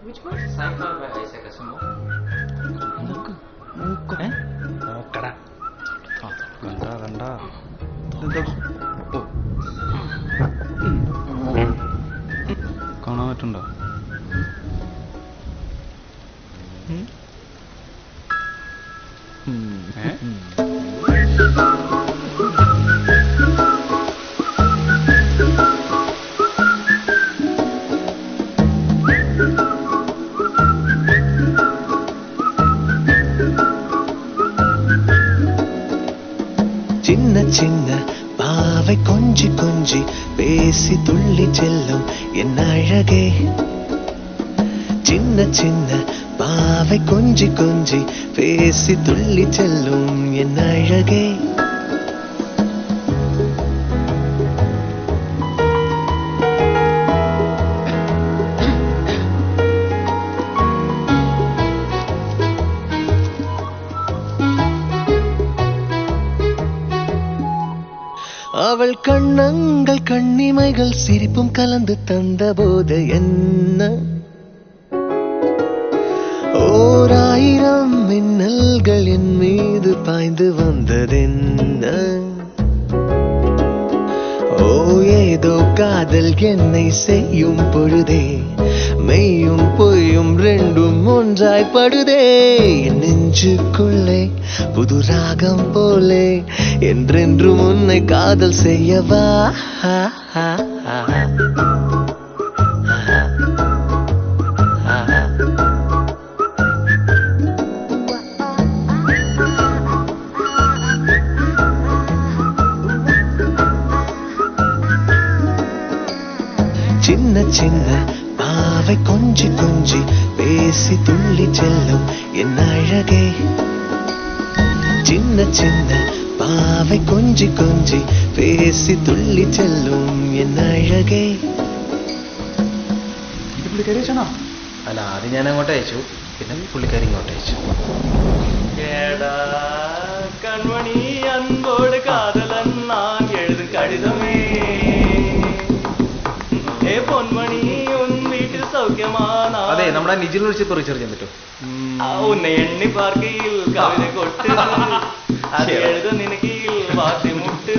Which one? Sci-fi by Isaac Asimov. നോക്കടാ കണ്ടാ കണ്ടാ കാണാൻ പറ്റുണ്ടോ? சின்ன சின்ன பாவை கொஞ்சி கொஞ்சி பேசி துள்ளி செல்லும் என் அழகே. சின்ன சின்ன பாவை கொஞ்சி கொஞ்சி பேசி துள்ளி செல்லும் என் அழகே. அவள் கண்ணங்கள் கண்ணிமைகள் சிரிப்பும் கலந்து தந்தபோது என்ன 1000 மின்னல்கள் என் மீது பாய்ந்து வந்ததென்ன. ஓ ஏதோ காதல் என்னை செய்யும் பொழுதே மெய்யும் பொய்யும் ரெண்டும் ஒன்றாய் படுதே. என் நெஞ்சுக்குள்ளே புது ராகம் போலே என்றென்றும் உன்னை காதல் செய்யவா. சின்ன சின்ன பாவை கொஞ்சி கொஞ்சி பேசி துள்ளி செல்லும் என் அழகே. சின்ன சின்ன பாவை கொஞ்சி கொஞ்சி பேசி തുള്ളി ചെല്ലും എൻ അഴകേ. ഇത് പുള്ളിക്കാരി അയച്ചാണോ? അല്ല, ആദ്യം ഞാൻ അങ്ങോട്ട് അയച്ചു, പിന്നെ പുള്ളിക്കാരി ഇങ്ങോട്ട് അയച്ചു. കൺമണി അൻപോട് കാതലൻ നാൻ എഴുതും കടിതമേ. പൊന്മണി ഉൻ വീട്ടിൽ സൗഖ്യമാണ്. അതെ, നമ്മുടെ നിജിൽ വിളിച്ചപ്പോ റീചാർജ് ചെയ്യാൻ പറ്റും. ഉന്നെ എണ്ണി പാർക്കയിൽ കവിത കൊട്ട് അത് എഴുത നിനക്കിൽ വാത്തി മുട്ട്.